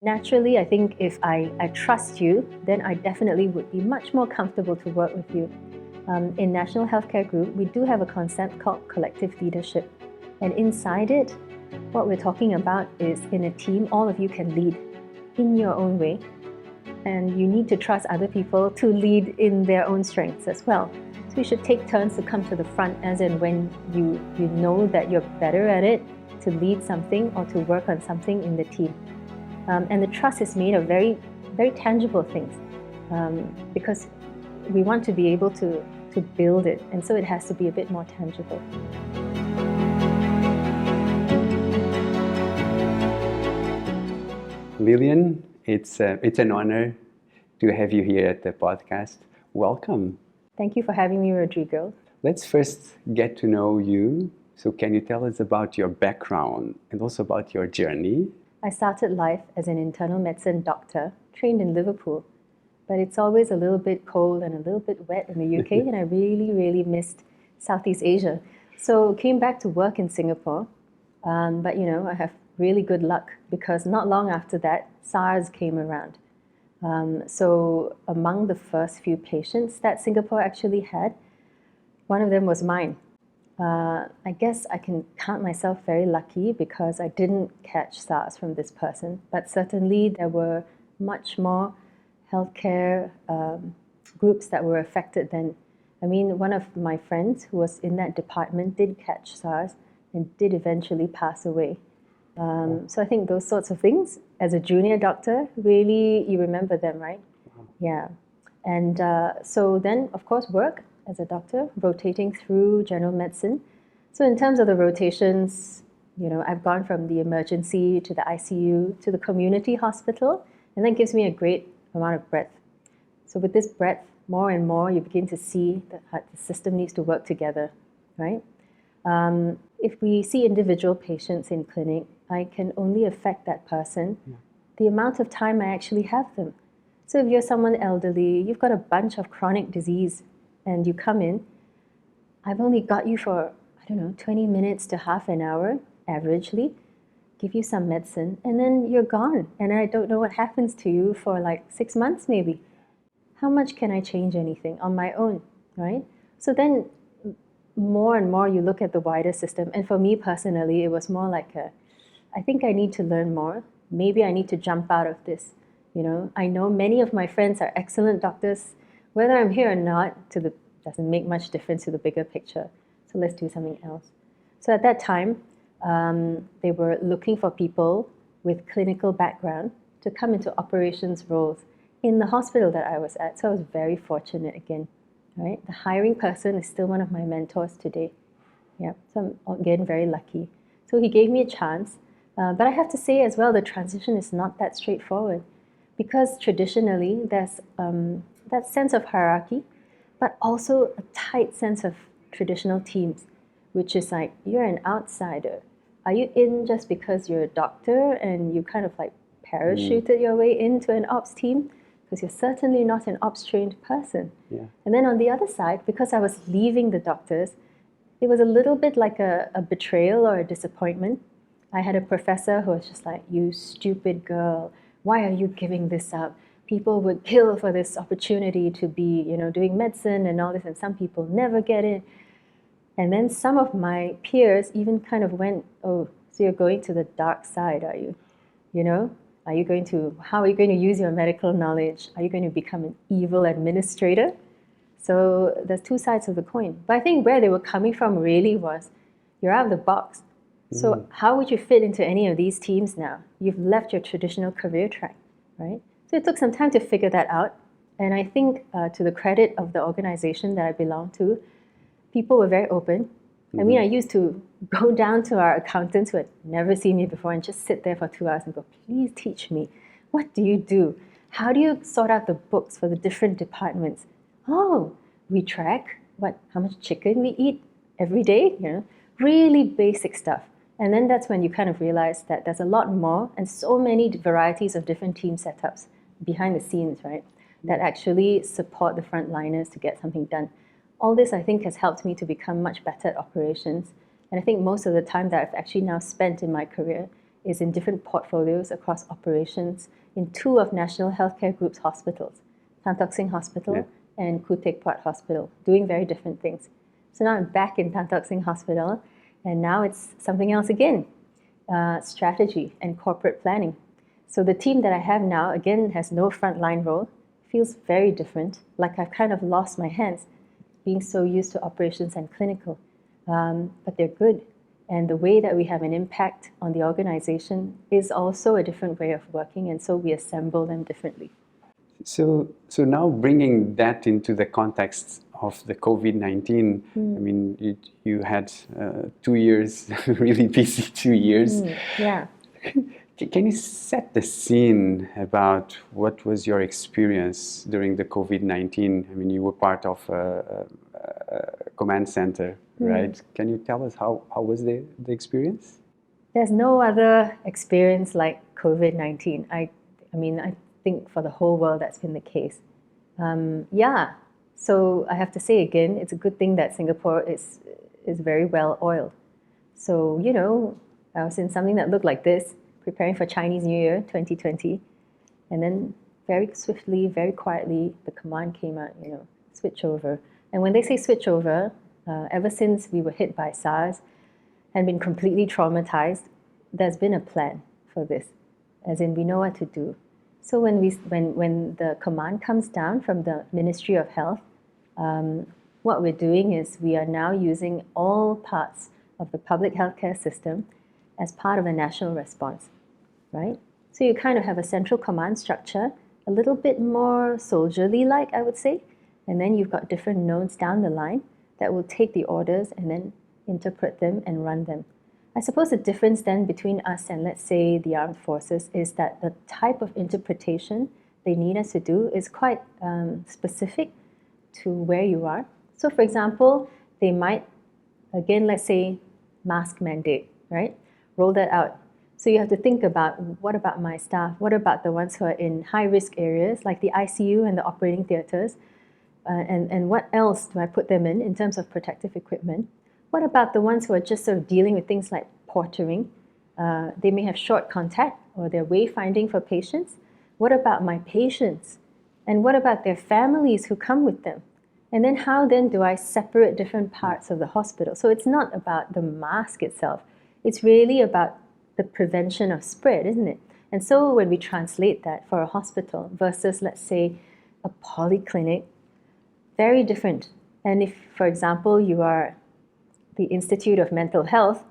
Naturally, I think if I trust you, then I definitely would be much more comfortable to work with you. In National Healthcare Group, we do have a concept called collective leadership. And inside it, what we're talking about is in a team, all of you can lead in your own way. And you need to trust other people to lead in their own strengths as well. So you should take turns to come to the front as in when you know that you're better at it, to lead something or to work on something in the team. And the trust is made of very, very tangible things because we want to be able to build it, and so it has to be a bit more tangible. Lilian, it's an honor to have you here at the podcast. Welcome. Thank you for having me, Rodrigo. Let's first get to know you. So can you tell us about your background and also about your journey? I started life as an internal medicine doctor, trained in Liverpool. But it's always a little bit cold and a little bit wet in the UK, and I really, really missed Southeast Asia. So came back to work in Singapore. But I have really good luck because not long after that, SARS came around. So among the first few patients that Singapore actually had, one of them was mine. I guess I can count myself very lucky because I didn't catch SARS from this person, but certainly there were much more healthcare groups that were affected then. I mean, one of my friends who was in that department did catch SARS and did eventually pass away. So I think those sorts of things, as a junior doctor, really, you remember them, right? Yeah. And so then, of course, work as a doctor, rotating through general medicine. So in terms of the rotations, I've gone from the emergency to the ICU to the community hospital, and that gives me a great amount of breadth. So with this breadth, more and more, you begin to see that the system needs to work together, right? If we see individual patients in clinic, I can only affect that person the amount of time I actually have them. So if you're someone elderly, you've got a bunch of chronic disease, and you come in, I've only got you for, 20 minutes to half an hour, averagely, give you some medicine, and then you're gone. And I don't know what happens to you for like 6 months maybe. How much can I change anything on my own, right? So then more and more you look at the wider system. And for me personally, it was more like I think I need to learn more. Maybe I need to jump out of this. I know many of my friends are excellent doctors. Whether I'm here or not, doesn't make much difference to the bigger picture. So let's do something else. So at that time, they were looking for people with clinical background to come into operations roles in the hospital that I was at. So I was very fortunate again, right? The hiring person is still one of my mentors today. Yeah, so I'm again very lucky. So he gave me a chance. But I have to say as well, the transition is not that straightforward because traditionally there's that sense of hierarchy, but also a tight sense of traditional teams, which is like, you're an outsider. Are you in just because you're a doctor and you kind of like parachuted your way into an ops team? Because you're certainly not an ops trained person. Yeah. And then on the other side, because I was leaving the doctors, it was a little bit like a betrayal or a disappointment. I had a professor who was just like, you stupid girl, why are you giving this up? People would kill for this opportunity to be, doing medicine and all this, and some people never get it. And then some of my peers even kind of went, oh, so you're going to the dark side, are you? How are you going to use your medical knowledge? Are you going to become an evil administrator? So there's two sides of the coin. But I think where they were coming from really was, you're out of the box. So how would you fit into any of these teams now? You've left your traditional career track, right? So it took some time to figure that out. And I think to the credit of the organization that I belong to, people were very open. I mean, I used to go down to our accountants who had never seen me before and just sit there for 2 hours and go, please teach me. What do you do? How do you sort out the books for the different departments? Oh, we track how much chicken we eat every day, really basic stuff. And then that's when you kind of realize that there's a lot more and so many varieties of different team setups behind the scenes, right, that actually support the frontliners to get something done. All this, I think, has helped me to become much better at operations. And I think most of the time that I've actually now spent in my career is in different portfolios across operations in 2 of National Healthcare Group's hospitals, Tan Tock Seng Hospital and Khoo Teck Puat Hospital, doing very different things. So now I'm back in Tan Tock Seng Hospital, and now it's something else again, strategy and corporate planning. So the team that I have now, again, has no frontline role, feels very different, like I've kind of lost my hands, being so used to operations and clinical. But they're good. And the way that we have an impact on the organization is also a different way of working, and so we assemble them differently. So now bringing that into the context of the COVID-19, I mean, you had 2 years, really busy 2 years. Yeah. Can you set the scene about what was your experience during the COVID-19? I mean, you were part of a command center, right? Can you tell us how was the experience? There's no other experience like COVID-19. I mean, I think for the whole world that's been the case. So I have to say again, it's a good thing that Singapore is very well oiled. So, you know, I was in something that looked like this, preparing for Chinese New Year 2020, and then very swiftly, very quietly, the command came out, you know, switch over. And when they say switch over, ever since we were hit by SARS and been completely traumatized, there's been a plan for this, as in we know what to do. So when the command comes down from the Ministry of Health, what we're doing is we are now using all parts of the public healthcare system as part of a national response, right? So you kind of have a central command structure, a little bit more soldierly-like, I would say, and then you've got different nodes down the line that will take the orders and then interpret them and run them. I suppose the difference then between us and, let's say, the armed forces is that the type of interpretation they need us to do is quite specific to where you are. So, for example, they might, again, let's say, mask mandate, right? Roll that out. So you have to think about, what about my staff? What about the ones who are in high-risk areas, like the ICU and the operating theatres? And what else do I put them in terms of protective equipment? What about the ones who are just sort of dealing with things like portering? They may have short contact or they're wayfinding for patients. What about my patients? And what about their families who come with them? And then how then do I separate different parts of the hospital? So it's not about the mask itself. It's really about the prevention of spread, isn't it? And so when we translate that for a hospital versus, let's say, a polyclinic, very different. And if, for example, you are the Institute of Mental Health,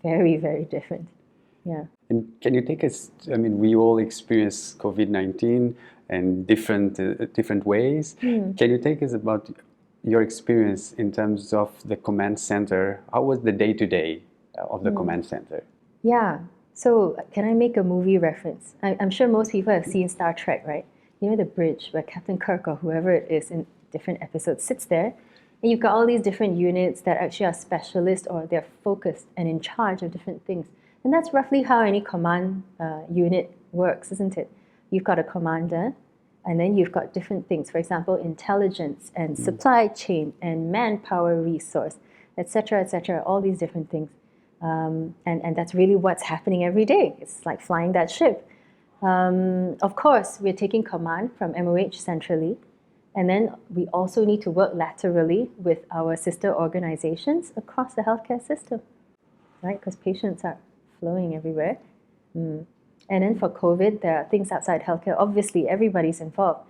very, very different. Yeah. And can you take us, I mean, we all experience COVID-19 in different ways. Can you take us about your experience in terms of the command center? How was the day-to-day of the command center? Yeah. So can I make a movie reference? I'm sure most people have seen Star Trek, right? You know the bridge where Captain Kirk or whoever it is in different episodes sits there, and you've got all these different units that actually are specialists or they're focused and in charge of different things. And that's roughly how any command unit works, isn't it? You've got a commander, and then you've got different things. For example, intelligence and supply chain and manpower resource, etc., all these different things. And that's really what's happening every day. It's like flying that ship. Of course, we're taking command from MOH centrally, and then we also need to work laterally with our sister organizations across the healthcare system, right? Because patients are flowing everywhere. And then for COVID, there are things outside healthcare. Obviously, everybody's involved.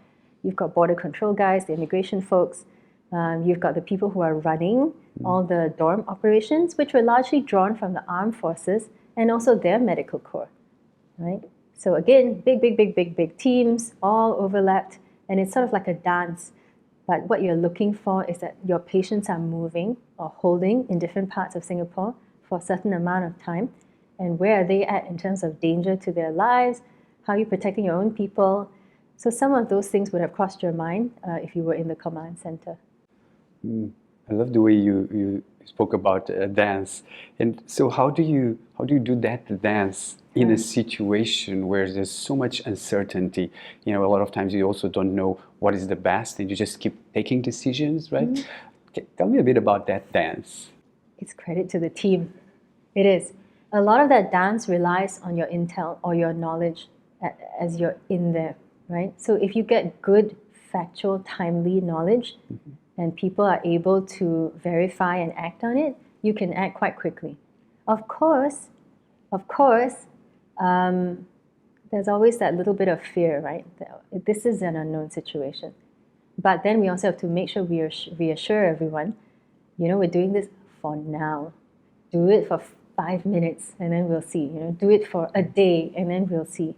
You've got border control guys, the immigration folks. You've got the people who are running all the dorm operations, which were largely drawn from the armed forces and also their medical corps, right? So again, big teams, all overlapped, and it's sort of like a dance. But what you're looking for is that your patients are moving or holding in different parts of Singapore for a certain amount of time. And where are they at in terms of danger to their lives? How are you protecting your own people? So some of those things would have crossed your mind if you were in the command center. I love the way you spoke about dance. And so how do you do that dance in a situation where there's so much uncertainty? You know, a lot of times you also don't know what is the best and you just keep taking decisions, right? Tell me a bit about that dance. It's credit to the team. It is. a lot of that dance relies on your intel or your knowledge as you're in there, right? So if you get good, factual, timely knowledge, and people are able to verify and act on it, you can act quite quickly. Of course, there's always that little bit of fear, right? This is an unknown situation. But then we also have to make sure we reassure everyone, we're doing this for now. Do it for 5 minutes and then we'll see. Do it for a day and then we'll see.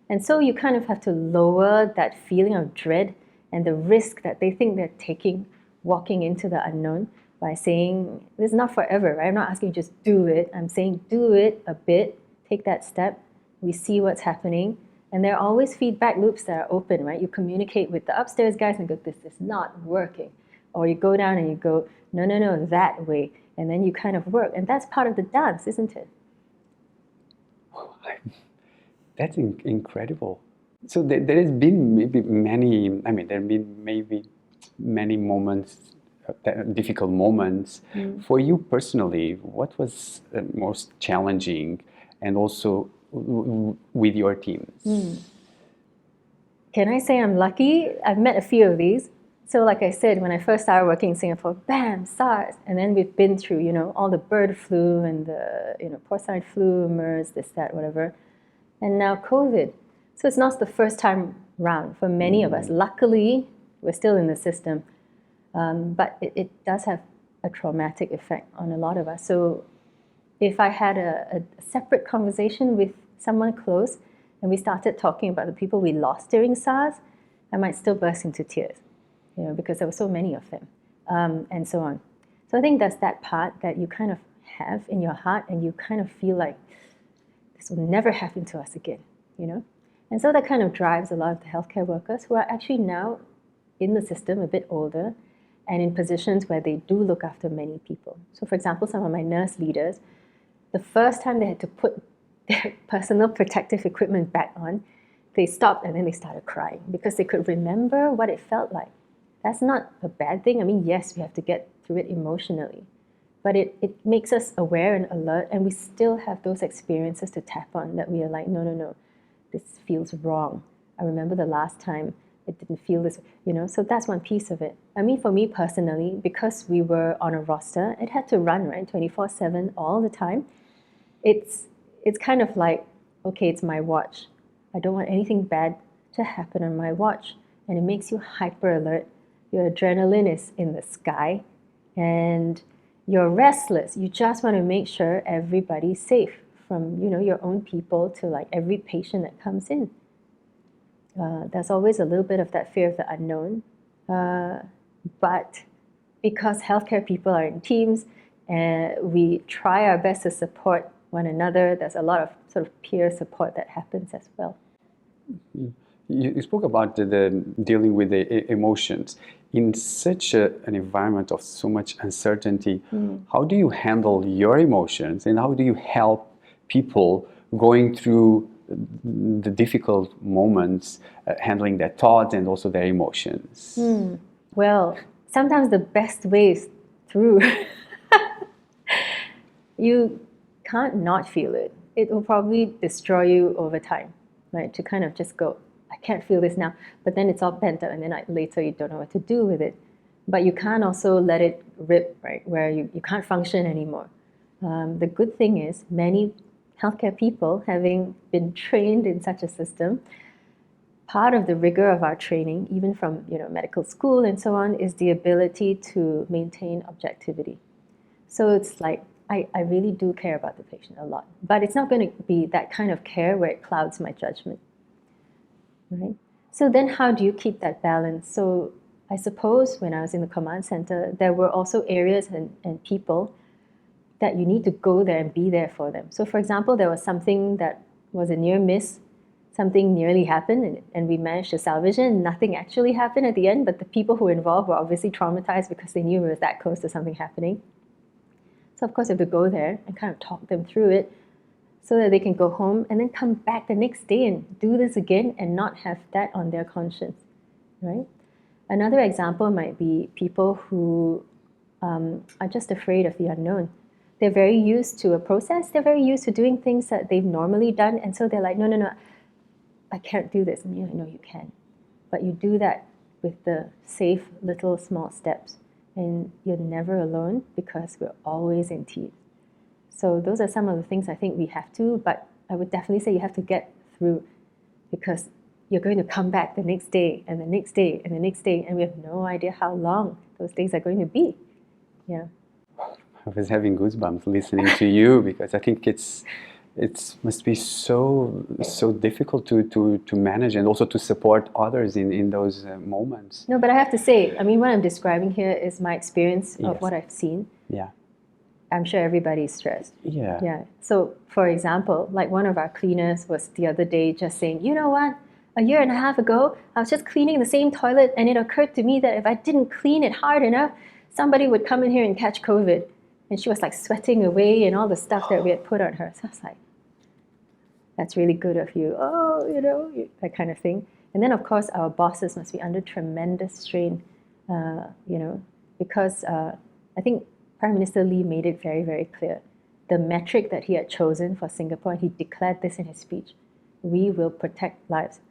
And so you kind of have to lower that feeling of dread and the risk that they think they're taking walking into the unknown by saying, this is not forever, right? I'm not asking you just do it. I'm saying do it a bit, take that step. We see what's happening. And there are always feedback loops that are open, right? You communicate with the upstairs guys and go, this is not working. Or you go down and you go, no, that way. And then you kind of work. And that's part of the dance, isn't it? That's incredible. So there has been maybe many moments, difficult moments. For you personally, what was most challenging, and also with your teams? Can I say I'm lucky? I've met a few of these. So like I said, when I first started working in Singapore, bam, SARS. And then we've been through, all the bird flu and the, porcine flu, MERS, this, that, whatever. And now COVID. So it's not the first time round for many of us. Luckily, we're still in the system. But it does have a traumatic effect on a lot of us. So if I had a separate conversation with someone close and we started talking about the people we lost during SARS, I might still burst into tears, because there were so many of them, and so on. So I think that's that part that you kind of have in your heart and you kind of feel like this will never happen to us again, And so that kind of drives a lot of the healthcare workers who are actually now in the system, a bit older, and in positions where they do look after many people. So for example, some of my nurse leaders, the first time they had to put their personal protective equipment back on, they stopped and then they started crying because they could remember what it felt like. That's not a bad thing. I mean, yes, we have to get through it emotionally, but it makes us aware and alert, and we still have those experiences to tap on that we are like, no, this feels wrong. I remember the last time it didn't feel this, so that's one piece of it. I mean, for me personally, because we were on a roster, it had to run, right, 24/7 all the time. It's kind of like, okay, it's my watch. I don't want anything bad to happen on my watch. And it makes you hyper alert. Your adrenaline is in the sky and you're restless. You just want to make sure everybody's safe, from your own people to like every patient that comes in. There's always a little bit of that fear of the unknown. But because healthcare people are in teams and we try our best to support one another, there's a lot of sort of peer support that happens as well. You spoke about the dealing with the emotions. In such an environment of so much uncertainty, how do you handle your emotions, and how do you help people going through the difficult moments, handling their thoughts and also their emotions? Well, sometimes the best way is through. You can't not feel it. It will probably destroy you over time, right? To kind of just go, I can't feel this now, but then it's all pent up and then later you don't know what to do with it. But you can't also let it rip, right? Where you can't function anymore. The good thing is many healthcare people, having been trained in such a system, part of the rigor of our training, even from medical school and so on, is the ability to maintain objectivity. So it's like, I really do care about the patient a lot, but it's not going to be that kind of care where it clouds my judgment, right? So then how do you keep that balance? So I suppose when I was in the command center, there were also areas and people that you need to go there and be there for them. So for example, there was something that was a near miss, something nearly happened and we managed to salvage it, and nothing actually happened at the end, but the people who were involved were obviously traumatized because they knew it was that close to something happening. So of course you have to go there and kind of talk them through it so that they can go home and then come back the next day and do this again and not have that on their conscience, right? Another example might be people who are just afraid of the unknown. They're very used to a process. They're very used to doing things that they've normally done. And so they're like, no, no, no, I can't do this. And you're like, no, you can. But you do that with the safe little small steps. And you're never alone because we're always in teams. So those are some of the things I think we have to, but I would definitely say you have to get through, because you're going to come back the next day and the next day and the next day, and we have no idea how long those days are going to be. Yeah. I was having goosebumps listening to you, because I think it must be so difficult to manage, and also to support others in those moments. No, but I have to say, I mean, what I'm describing here is my experience of Yes. what I've seen. Yeah. I'm sure everybody's stressed. Yeah. Yeah. So, for example, like one of our cleaners was the other day just saying, you know what? A year and a half ago, I was just cleaning the same toilet, and it occurred to me that if I didn't clean it hard enough, somebody would come in here and catch COVID. And she was like sweating away and all the stuff that we had put on her. So I was like, that's really good of you. Oh, that kind of thing. And then, of course, our bosses must be under tremendous strain, because I think Prime Minister Lee made it very, very clear. The metric that he had chosen for Singapore, and he declared this in his speech, we will protect lives,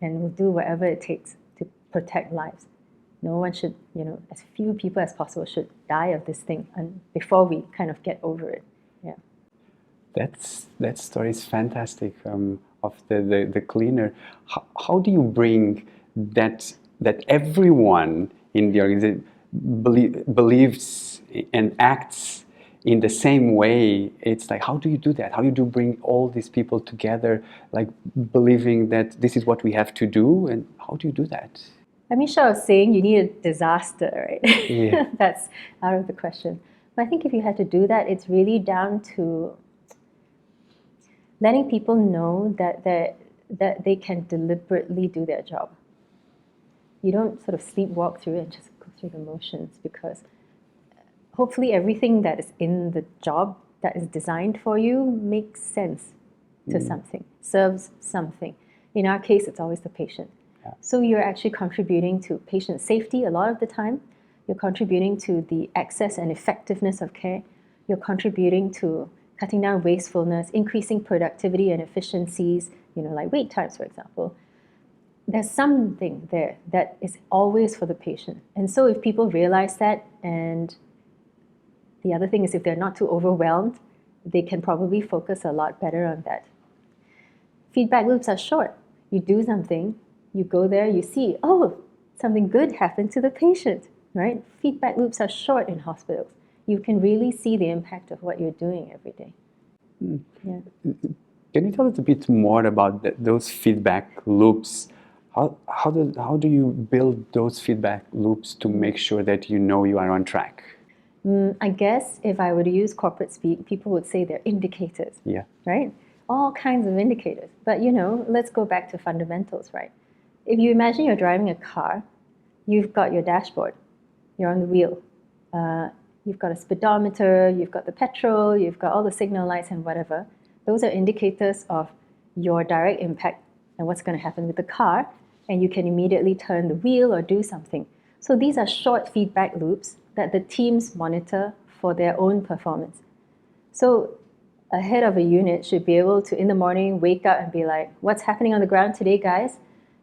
and we'll do whatever it takes to protect lives. No one should, as few people as possible should die of this thing before we kind of get over it. Yeah. That story is fantastic, of the cleaner. How do you bring that everyone in the organization believes and acts in the same way? It's like, how do you do that? How do you bring all these people together, like believing that this is what we have to do? And how do you do that? I mean, short of saying you need a disaster, right? Yeah. That's out of the question. But I think if you had to do that, it's really down to letting people know that they can deliberately do their job. You don't sort of sleepwalk through it and just go through the motions, because hopefully everything that is in the job that is designed for you makes sense to something, serves something. In our case, it's always the patient. Yeah. So you're actually contributing to patient safety a lot of the time. You're contributing to the access and effectiveness of care. You're contributing to cutting down wastefulness, increasing productivity and efficiencies, like wait times, for example. There's something there that is always for the patient. And so if people realize that, and the other thing is if they're not too overwhelmed, they can probably focus a lot better on that. Feedback loops are short. You do something, you go there, you see, oh, something good happened to the patient, right? Feedback loops are short in hospitals. You can really see the impact of what you're doing every day. Yeah. Can you tell us a bit more about those feedback loops? How do you build those feedback loops to make sure that you are on track? I guess if I were to use corporate speak, people would say they're indicators. Yeah. Right? All kinds of indicators. But let's go back to fundamentals, right? If you imagine you're driving a car, you've got your dashboard, you're on the wheel, you've got a speedometer, you've got the petrol, you've got all the signal lights and whatever. Those are indicators of your direct impact and what's going to happen with the car, and you can immediately turn the wheel or do something. So these are short feedback loops that the teams monitor for their own performance. So a head of a unit should be able to, in the morning, wake up and be like, what's happening on the ground today, guys?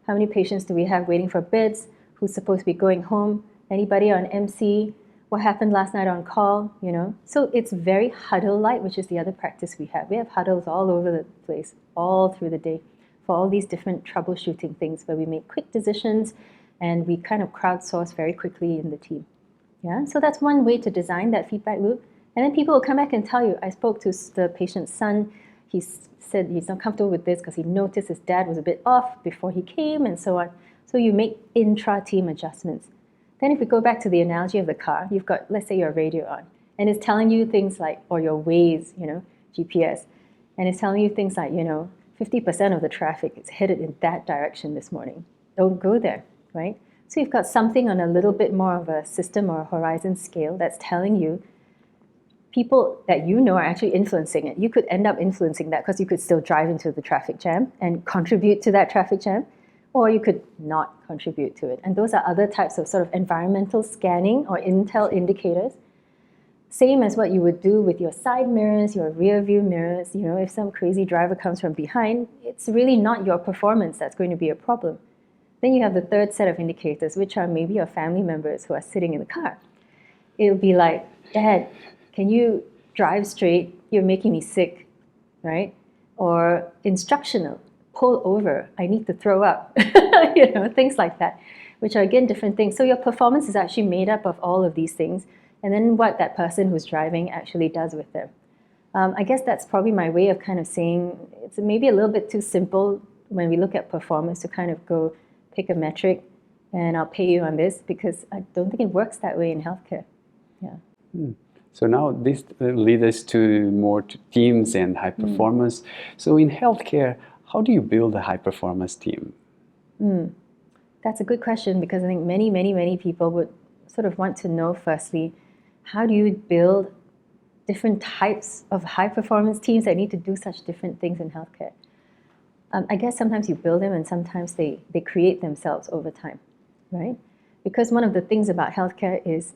How many patients do we have waiting for beds? Who's supposed to be going home? Anybody on MC? What happened last night on call? So it's very huddle-like, which is the other practice we have. We have huddles all over the place, all through the day, for all these different troubleshooting things where we make quick decisions and we kind of crowdsource very quickly in the team. Yeah, so that's one way to design that feedback loop. And then people will come back and tell you, I spoke to the patient's son. He said he's not comfortable with this because he noticed his dad was a bit off before he came and so on. So you make intra-team adjustments. Then if we go back to the analogy of the car, you've got, let's say, your radio on, and it's telling you things like, or your Waze, GPS, and it's telling you things like, 50% of the traffic is headed in that direction this morning. Don't go there, right? So you've got something on a little bit more of a system or a horizon scale that's telling you people that are actually influencing it. You could end up influencing that because you could still drive into the traffic jam and contribute to that traffic jam, or you could not contribute to it. And those are other types of sort of environmental scanning or intel indicators Same as what you would do with your side mirrors, your rear view mirrors. You know, if some crazy driver comes from behind, it's really not your performance that's going to be a problem. Then you have the third set of indicators, which are maybe your family members who are sitting in the car. It'll be like, Dad, can you drive straight? You're making me sick, right? Or instructional, pull over, I need to throw up, you know, things like that, which are again different things. So your performance is actually made up of all of these things, and then what that person who's driving actually does with them. I guess that's probably my way of kind of saying it's maybe a little bit too simple when we look at performance to kind of go pick a metric and I'll pay you on this, because I don't think it works that way in healthcare. Yeah. So now this leads us to more to teams and high performance. So in healthcare, how do you build a high performance team? That's a good question, because I think many people would sort of want to know, firstly, how do you build different types of high performance teams that need to do such different things in healthcare? I guess sometimes you build them and sometimes they create themselves over time, right? Because one of the things about healthcare is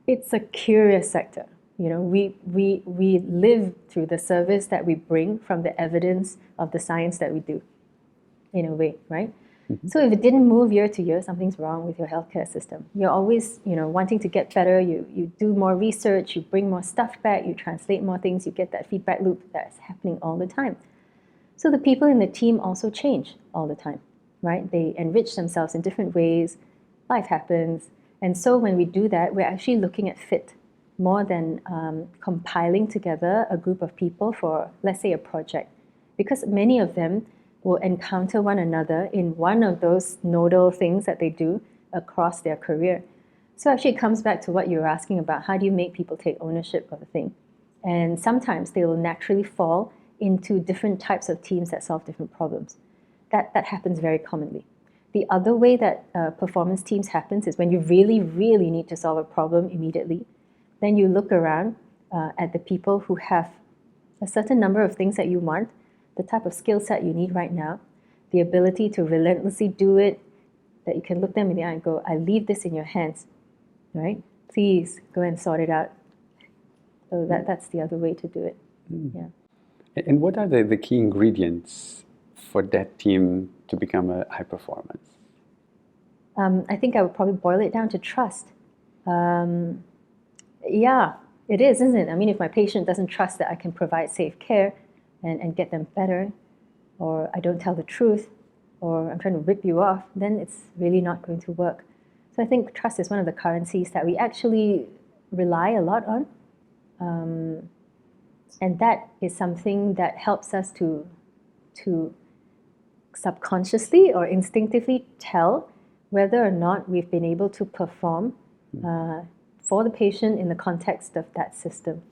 it's a curious sector. You know, we live through the service that we bring from the evidence of the science that we do, in a way, right? So if it didn't move year to year, something's wrong with your healthcare system. You're always, you know, wanting to get better. You do more research, you bring more stuff back, you translate more things, you get that feedback loop that's happening all the time. So the people in the team also change all the time, right? They enrich themselves in different ways. Life happens. And so when we do that, we're actually looking at fit more than compiling together a group of people for, let's say, a project. Because many of them will encounter one another in one of those nodal things that they do across their career. So actually it comes back to what you were asking about, how do you make people take ownership of a thing? And sometimes they will naturally fall into different types of teams that solve different problems. That happens very commonly. The other way that performance teams happens is when you really, really need to solve a problem immediately. Then you look around at the people who have a certain number of things that you want, the type of skill set you need right now, the ability to relentlessly do it, that you can look them in the eye and go, I leave this in your hands, right? Please go and sort it out. So that's the other way to do it. Yeah. And what are the key ingredients for that team to become a high performance? I think I would probably boil it down to trust. Yeah, it is, isn't it? I mean, if my patient doesn't trust that I can provide safe care and get them better, or I don't tell the truth, or I'm trying to rip you off, then it's really not going to work. So I think trust is one of the currencies that we actually rely a lot on. And that is something that helps us to subconsciously or instinctively tell whether or not we've been able to perform for the patient in the context of that system.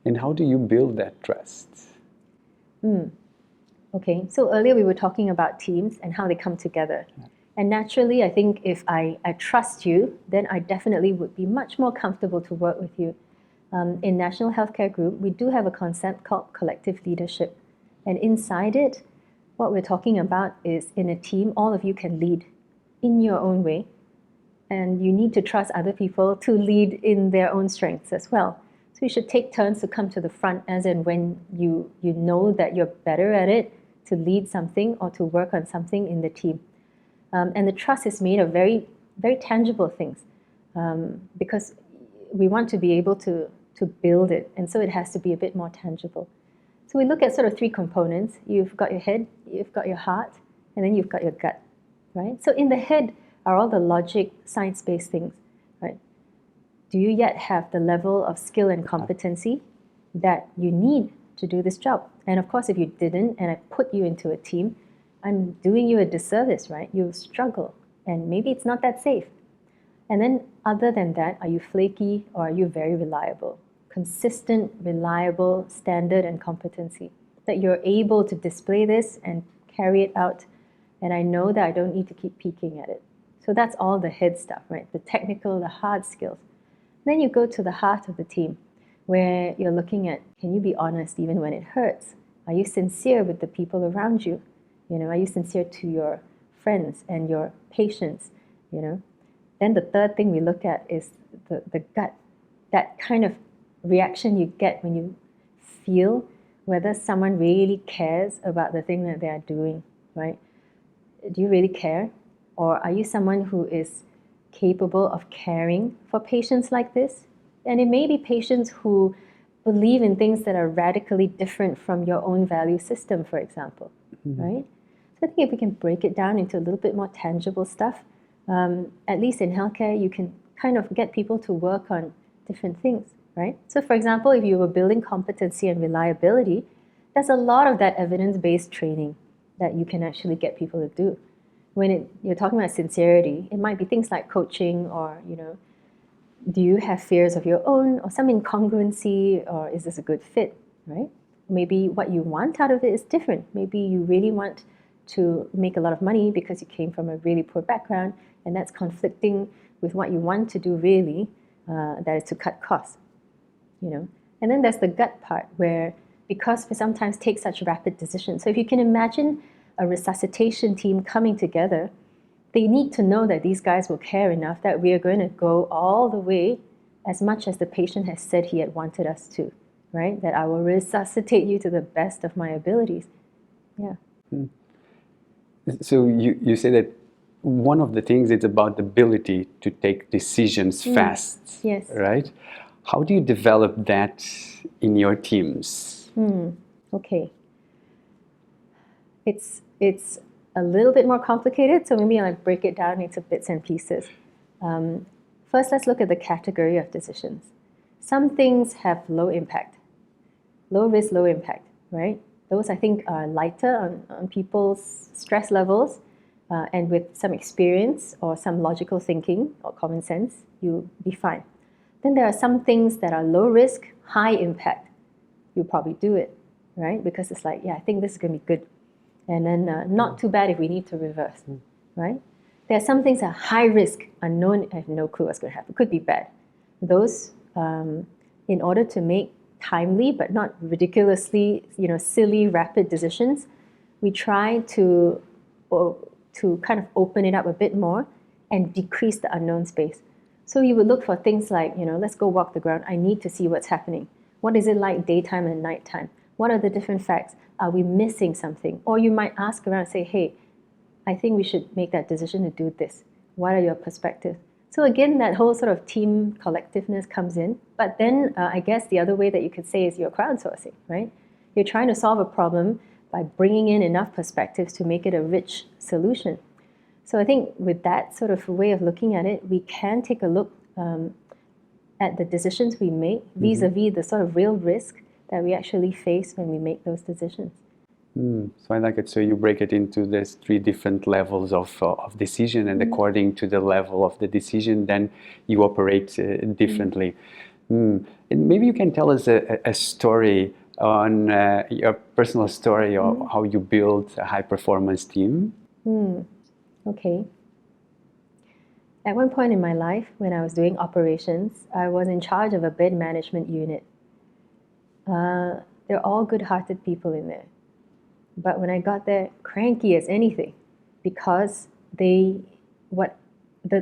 And how do you build that trust? Okay, so earlier we were talking about teams and how they come together. And naturally, I think if I trust you, then I definitely would be much more comfortable to work with you. In National Healthcare Group, we do have a concept called collective leadership. And inside it, what we're talking about is in a team, all of you can lead in your own way. And you need to trust other people to lead in their own strengths as well. So you should take turns to come to the front as in when you know that you're better at it, to lead something or to work on something in the team. And the trust is made of very, very tangible things because we want to be able to build it. And so it has to be a bit more tangible. So we look at sort of three components. You've got your head, you've got your heart, and then you've got your gut, right? So in the head are all the logic, science-based things, right? Do you yet have the level of skill and competency that you need to do this job? And of course, if you didn't, and I put you into a team, I'm doing you a disservice, right? You'll struggle, and maybe it's not that safe. And then other than that, are you flaky or are you very reliable? Consistent, reliable, standard, and competency. That you're able to display this and carry it out. And I know that I don't need to keep peeking at it. So that's all the head stuff, right? The technical, the hard skills. Then you go to the heart of the team, where you're looking at, can you be honest even when it hurts? Are you sincere with the people around you? You know, are you sincere to your friends and your patients? You know, Then the third thing we look at is the gut, that kind of reaction you get when you feel whether someone really cares about the thing that they are doing, right? Do you really care? Or are you someone who is capable of caring for patients like this? And it may be patients who believe in things that are radically different from your own value system, for example, right? So I think if we can break it down into a little bit more tangible stuff, at least in healthcare, you can kind of get people to work on different things, right? So for example, if you were building competency and reliability, there's a lot of that evidence-based training that you can actually get people to do. When you're talking about sincerity, it might be things like coaching or, do you have fears of your own or some incongruency, or is this a good fit, right? Maybe what you want out of it is different. Maybe you really want to make a lot of money because you came from a really poor background, and that's conflicting with what you want to do really, that is to cut costs, And then there's the gut part where, because we sometimes take such rapid decisions. So if you can imagine a resuscitation team coming together, they need to know that these guys will care enough that we are going to go all the way as much as the patient has said he had wanted us to, right? That I will resuscitate you to the best of my abilities. Yeah. So you say that one of the things is about the ability to take decisions fast, yes. right? How do you develop that in your teams? Okay. It's a little bit more complicated, so maybe I'll break it down into bits and pieces. First, let's look at the category of decisions. Some things have low impact, low risk, low impact, right? Those I think are lighter on people's stress levels, and with some experience or some logical thinking or common sense, you'll be fine. Then there are some things that are low risk, high impact. You'll probably do it, right? Because it's like, yeah, I think this is going to be good. And then not too bad if we need to reverse, right? There are some things that are high risk, unknown, I have no clue what's going to happen. Could be bad. Those, in order to make timely but not ridiculously, silly, rapid decisions, we try to kind of open it up a bit more and decrease the unknown space. So you would look for things like, let's go walk the ground. I need to see what's happening. What is it like daytime and nighttime? What are the different facts? Are we missing something? Or you might ask around and say, hey, I think we should make that decision to do this. What are your perspectives? So again, that whole sort of team collectiveness comes in. But then I guess the other way that you could say is you're crowdsourcing, right? You're trying to solve a problem by bringing in enough perspectives to make it a rich solution. So I think with that sort of way of looking at it, we can take a look at the decisions we make vis-a-vis the sort of real risk that we actually face when we make those decisions. So I like it. So you break it into these 3 different levels of decision, and according to the level of the decision, then you operate differently. And maybe you can tell us a story on your personal story of how you built a high-performance team. Okay. At one point in my life, when I was doing operations, I was in charge of a bed management unit. They're all good-hearted people in there. But when I got there, cranky as anything, because the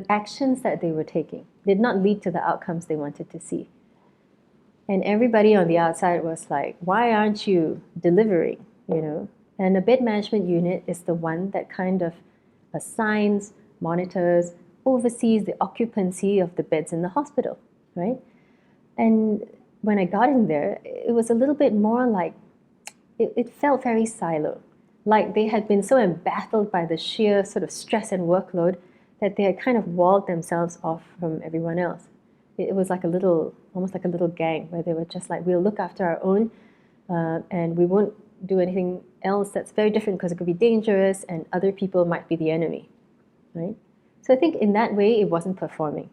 actions that they were taking did not lead to the outcomes they wanted to see. And everybody on the outside was like, why aren't you delivering, And the bed management unit is the one that kind of assigns, monitors, oversees the occupancy of the beds in the hospital, right? And when I got in there, it was a little bit more like, it felt very siloed. Like they had been so embattled by the sheer sort of stress and workload that they had kind of walled themselves off from everyone else. It was like almost like a little gang where they were just like, we'll look after our own and we won't do anything else that's very different because it could be dangerous and other people might be the enemy, right? So I think in that way, it wasn't performing.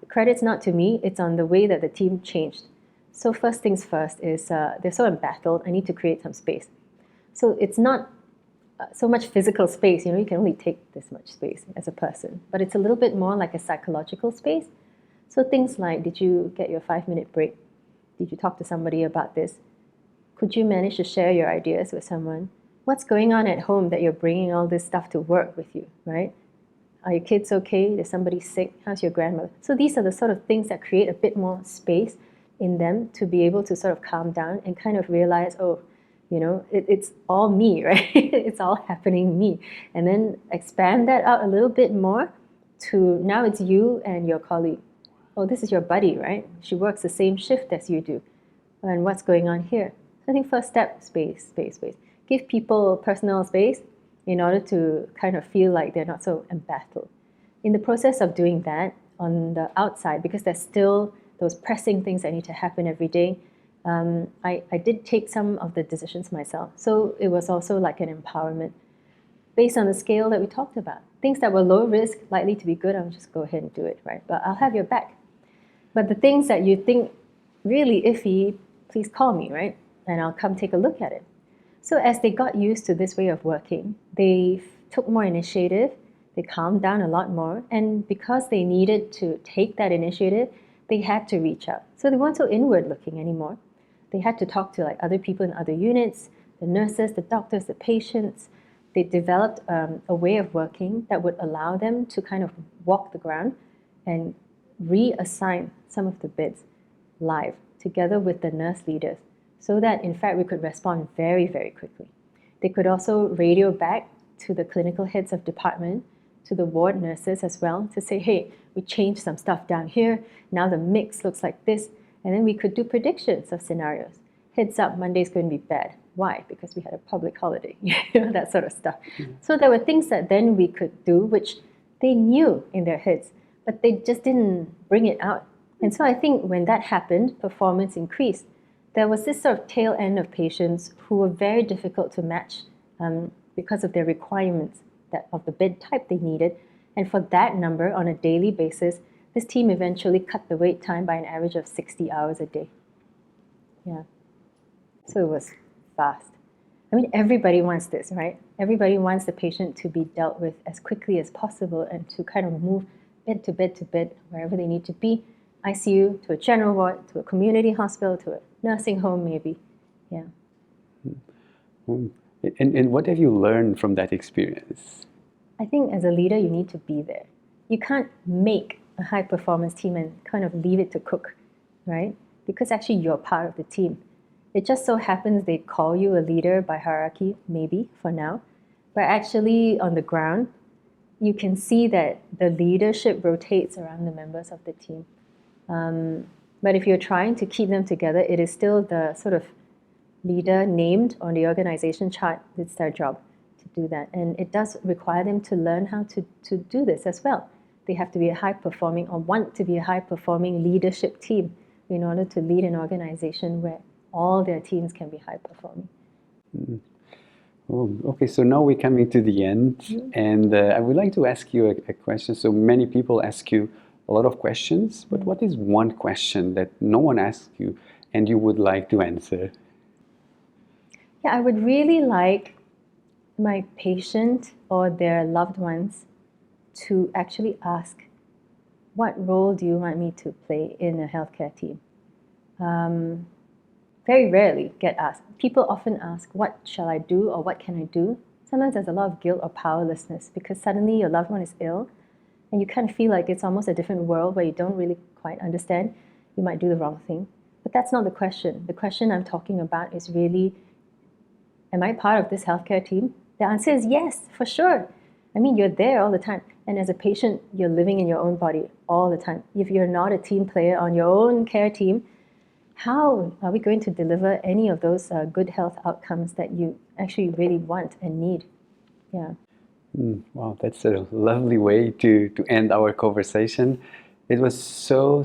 Credit's not to me, it's on the way that the team changed. So first things first is they're so embattled, I need to create some space. So it's not so much physical space, you can only take this much space as a person, but it's a little bit more like a psychological space. So things like, did you get your 5-minute break? Did you talk to somebody about this? Could you manage to share your ideas with someone? What's going on at home that you're bringing all this stuff to work with you, right? Are your kids okay? Is somebody sick? How's your grandmother? So these are the sort of things that create a bit more space in them to be able to sort of calm down and kind of realize, oh, it's all me, right? It's all happening me. And then expand that out a little bit more to now it's you and your colleague. Oh, this is your buddy, right? She works the same shift as you do. And what's going on here? So I think first step, space. Give people personal space in order to kind of feel like they're not so embattled. In the process of doing that, on the outside, because there's still those pressing things that need to happen every day, I did take some of the decisions myself. So it was also like an empowerment based on the scale that we talked about. Things that were low risk, likely to be good, I'll just go ahead and do it, right? But I'll have your back. But the things that you think really iffy, please call me, right? And I'll come take a look at it. So as they got used to this way of working, they took more initiative, they calmed down a lot more, and because they needed to take that initiative, they had to reach out. So they weren't so inward looking anymore. They had to talk to like other people in other units, the nurses, the doctors, the patients. They developed a way of working that would allow them to kind of walk the ground and reassign some of the beds live together with the nurse leaders so that in fact we could respond very, very quickly. They could also radio back to the clinical heads of department, to the ward nurses as well, to say, hey, we changed some stuff down here, now the mix looks like this, and then we could do predictions of scenarios. Heads up, Monday's going to be bad. Why? Because we had a public holiday, that sort of stuff. So there were things that then we could do which they knew in their heads, but they just didn't bring it out. And so I think when that happened, performance increased. There was this sort of tail end of patients who were very difficult to match because of their requirements of the bed type they needed. And for that number, on a daily basis, this team eventually cut the wait time by an average of 60 hours a day. Yeah. So it was fast. I mean, everybody wants this, right? Everybody wants the patient to be dealt with as quickly as possible and to kind of move bed to bed to bed, wherever they need to be. ICU to a general ward, to a community hospital, to a nursing home maybe. Yeah. And what have you learned from that experience? I think as a leader, you need to be there. You can't make a high performance team and kind of leave it to cook, right? Because actually you're part of the team. It just so happens they call you a leader by hierarchy, maybe for now, but actually on the ground, you can see that the leadership rotates around the members of the team. But if you're trying to keep them together, it is still the sort of leader named on the organization chart. It's their job to do that. And it does require them to learn how to do this as well. They have to be a high-performing or want to be a high-performing leadership team in order to lead an organization where all their teams can be high-performing. Oh, okay, so now we're coming to the end. And I would like to ask you a question. So many people ask you a lot of questions, but what is one question that no one asks you and you would like to answer? Yeah, I would really like my patient or their loved ones to actually ask, what role do you want me to play in a healthcare team? Very rarely get asked. People often ask, what shall I do or what can I do? Sometimes there's a lot of guilt or powerlessness because suddenly your loved one is ill and you kind of feel like it's almost a different world where you don't really quite understand. You might do the wrong thing. But that's not the question. The question I'm talking about is really, am I part of this healthcare team? The answer is yes, for sure. I mean, you're there all the time. And as a patient, you're living in your own body all the time. If you're not a team player on your own care team, how are we going to deliver any of those good health outcomes that you actually really want and need? Yeah. Wow, that's a lovely way to end our conversation. It was so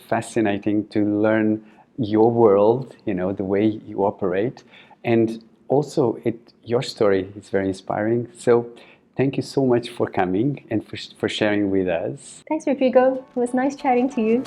fascinating to learn your world, the way you operate. And also, your story is very inspiring. So thank you so much for coming and for sharing with us. Thanks, Rodrigo. It was nice chatting to you.